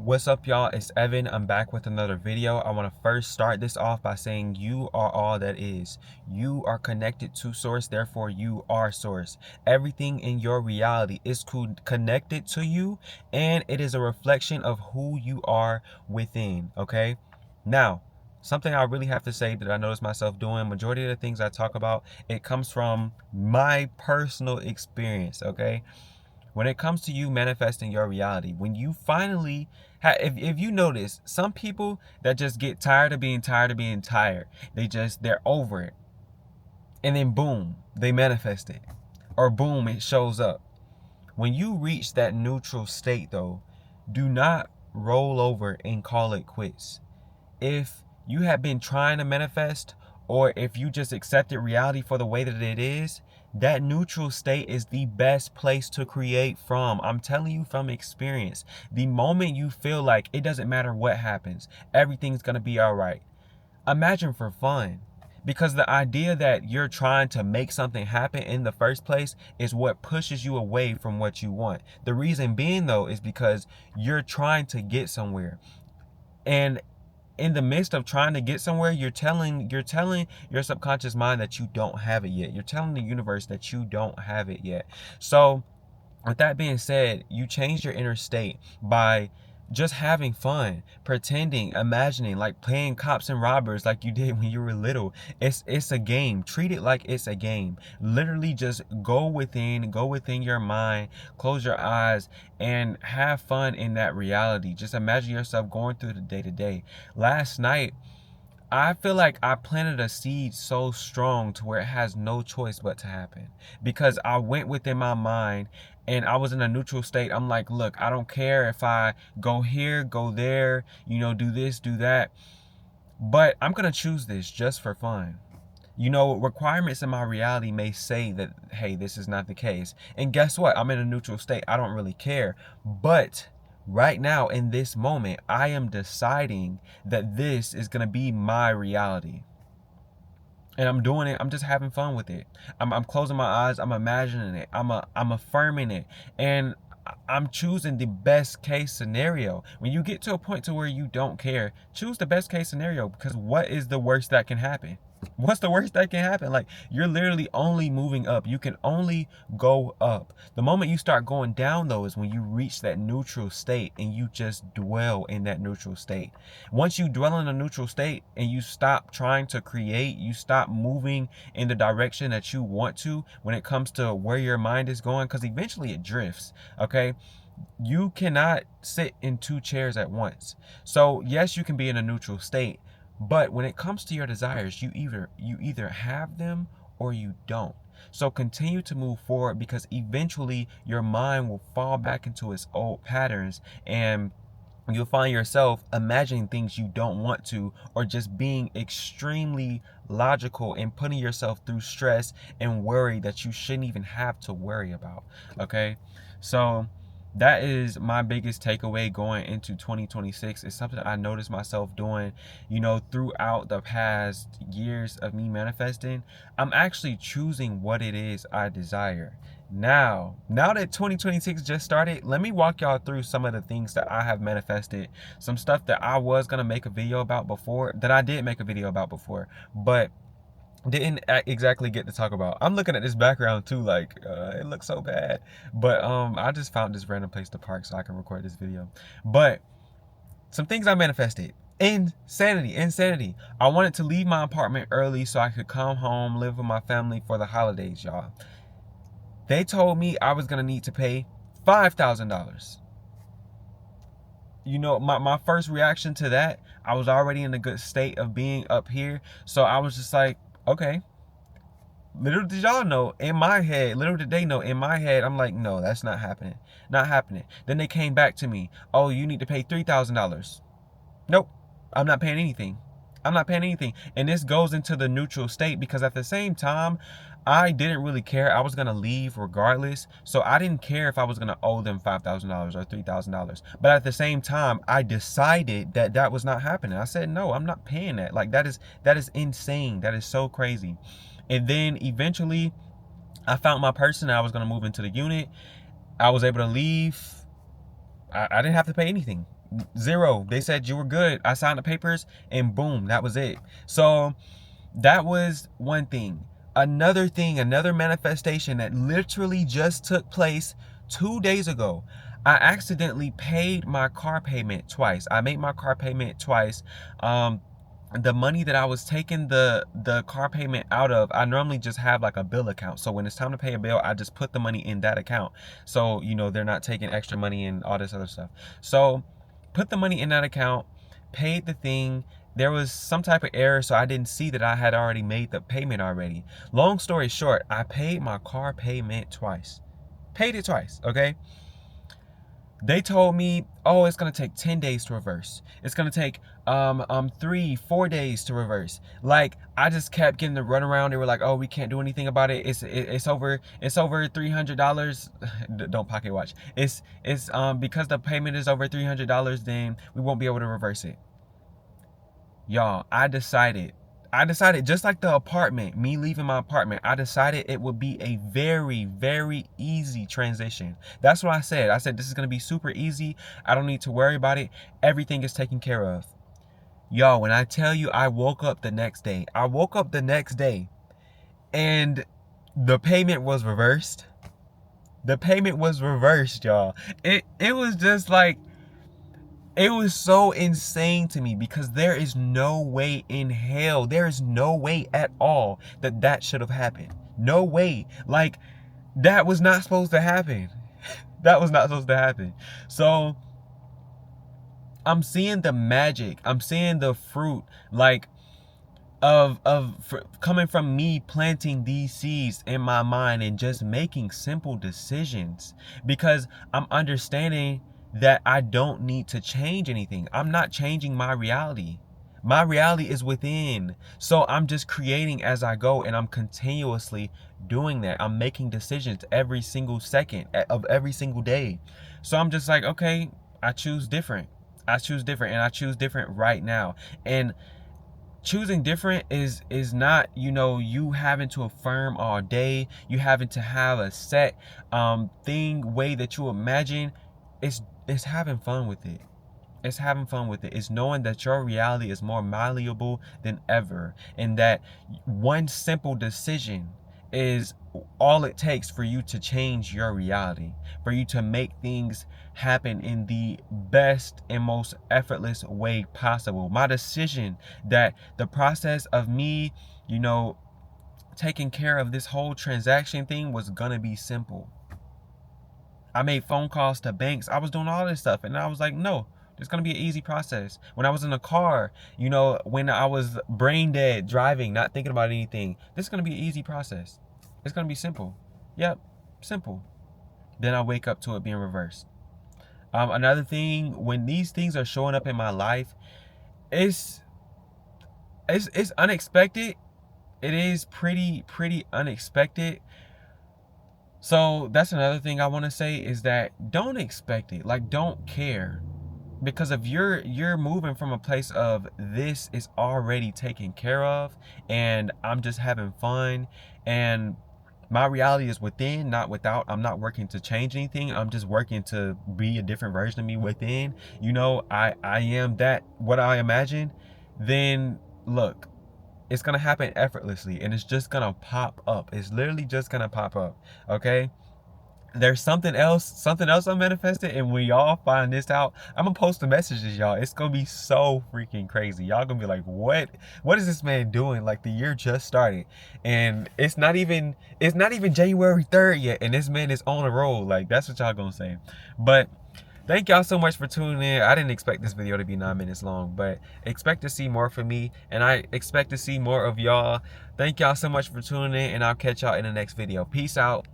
What's up, y'all? It's Evan. I'm back with another video. I want to first start this off by saying you are all that is. You are connected to source, therefore you are source. Everything in your reality is connected to you, and it is a reflection of who you are within, okay? Now, something I really have to say that I notice myself doing, majority of the things I talk about, it comes from my personal experience, okay? When it comes to you manifesting your reality, when you finally if you notice, some people that just get tired of being tired, they're over it, and then boom, they manifest it, or boom, it shows up. When you reach that neutral state though, do not roll over and call it quits. If you have been trying to manifest, or if you just accepted reality for the way that it is, that neutral state is the best place to create from. I'm telling you from experience. The moment you feel like it doesn't matter what happens, everything's going to be all right. Imagine for fun. Because the idea that you're trying to make something happen in the first place is what pushes you away from what you want. The reason being though is because you're trying to get somewhere. And in the midst of trying to get somewhere, you're telling your subconscious mind that you don't have it yet. You're telling the universe that you don't have it yet. So with that being said, you change your inner state by just having fun, pretending, imagining, like playing cops and robbers like you did when you were little. It's a game. Treat it like it's a game. Literally just go within your mind, close your eyes, and have fun in that reality. Just imagine yourself going through the day to day. Last night, I feel like I planted a seed so strong to where it has no choice but to happen, because I went within my mind and I was in a neutral state. I'm like, look, I don't care if I go here, go there, do this, do that, but I'm going to choose this just for fun. Requirements in my reality may say that, hey, this is not the case. And guess what? I'm in a neutral state. I don't really care. But right now, in this moment, I am deciding that this is going to be my reality. And I'm doing it. I'm just having fun with it. I'm closing my eyes. I'm imagining it. I'm affirming it. And I'm choosing the best case scenario. When you get to a point to where you don't care, choose the best case scenario, because what is the worst that can happen? What's the worst that can happen? Like, you're literally only moving up. You can only go up. The moment you start going down though is when you reach that neutral state and you just dwell in that neutral state. Once you dwell in a neutral state and you stop trying to create, you stop moving in the direction that you want to when it comes to where your mind is going, because eventually it drifts. Okay, you cannot sit in two chairs at once. So yes, you can be in a neutral state, but when it comes to your desires, you either have them or you don't. So continue to move forward, because eventually your mind will fall back into its old patterns, and you'll find yourself imagining things you don't want to, or just being extremely logical and putting yourself through stress and worry that you shouldn't even have to worry about. Okay, so that is my biggest takeaway going into 2026. It's something I noticed myself doing, throughout the past years of me manifesting. I'm actually choosing what it is I desire. Now that 2026 just started, let me walk y'all through some of the things that I have manifested. Some stuff that I was going to make a video about before, that I did make a video about before, but didn't exactly get to talk about. I'm looking at this background too, like it looks so bad, but I just found this random place to park so I can record this video. But some things I manifested: insanity. I wanted to leave my apartment early so I could come home, live with my family for the holidays, y'all. They told me I was gonna need to pay $5,000. My first reaction to that, I was already in a good state of being up here, so I was just like, okay. Little did y'all know, in my head, little did they know, in my head, I'm like, no, that's not happening. Not happening. Then they came back to me. Oh, you need to pay $3,000. Nope. I'm not paying anything. I'm not paying anything. And this goes into the neutral state, because at the same time, I didn't really care. I was going to leave regardless. So I didn't care if I was going to owe them $5,000 or $3,000. But at the same time, I decided that that was not happening. I said, no, I'm not paying that. Like, that is insane. That is so crazy. And then eventually I found my person and I was going to move into the unit. I was able to leave. I didn't have to pay anything. Zero. They said you were good. I signed the papers and boom, that was it. So that was one thing. Another thing, another manifestation that literally just took place 2 days ago. I accidentally paid my car payment twice. I made my car payment twice. The money that I was taking the car payment out of, I normally just have like a bill account. So when it's time to pay a bill, I just put the money in that account. So, you know, they're not taking extra money and all this other stuff. So put the money in that account, paid the thing. There was some type of error, so I didn't see that I had already made the payment already. Long story short, I paid my car payment twice. Paid it twice, okay? They told me, oh, it's gonna take 10 days to reverse. It's gonna take 3-4 days to reverse. Like, I just kept getting the runaround. They were like, oh, we can't do anything about it. It's over $300. Don't pocket watch. It's because the payment is over $300, then we won't be able to reverse it. Y'all, I decided just like the apartment, me leaving my apartment, I decided it would be a very, very easy transition. That's what I said. I said, this is going to be super easy. I don't need to worry about it. Everything is taken care of. Y'all, when I tell you I woke up the next day, and the payment was reversed. The payment was reversed, y'all. It was just like, it was so insane to me because there is no way in hell, there is no way at all that that should have happened. No way. Like, that was not supposed to happen. That was not supposed to happen. So I'm seeing the magic. I'm seeing the fruit, like, coming from me planting these seeds in my mind and just making simple decisions, because I'm understanding that I don't need to change anything. I'm not changing my reality. My reality is within. So I'm just creating as I go, and I'm continuously doing that. I'm making decisions every single second of every single day. So I'm just like, okay, I choose different. I choose different, and I choose different right now. And choosing different is not, you know, you having to affirm all day, you having to have a set way that you imagine. It's having fun with it. It's having fun with it. It's knowing that your reality is more malleable than ever, and that one simple decision is all it takes for you to change your reality, for you to make things happen in the best and most effortless way possible. My decision that the process of me, you know, taking care of this whole transaction thing was gonna be simple. I made phone calls to banks. I was doing all this stuff, and I was like, no, it's gonna be an easy process. When I was in the car, you know, when I was brain dead driving, not thinking about anything, this is gonna be an easy process. It's gonna be simple. Yep, simple. Then I wake up to it being reversed. Another thing, when these things are showing up in my life, it's unexpected. It is pretty unexpected. So that's another thing I want to say, is that don't expect it. Like, don't care. Because if you're moving from a place of this is already taken care of, and I'm just having fun, and my reality is within, not without. I'm not working to change anything. I'm just working to be a different version of me within. You know, I am that what I imagine. Then look, it's gonna happen effortlessly, and it's just gonna pop up. It's literally just gonna pop up. Okay, there's something else I'm manifesting, and when y'all find this out, I'm gonna post the messages, y'all. It's gonna be so freaking crazy. Y'all gonna be like, what is this man doing? Like, the year just started, and it's not even January 3rd yet, and this man is on a roll. Like, that's what y'all gonna say. But thank y'all so much for tuning in. I didn't expect this video to be 9 minutes long, but expect to see more from me, and I expect to see more of y'all. Thank y'all so much for tuning in, and I'll catch y'all in the next video. Peace out.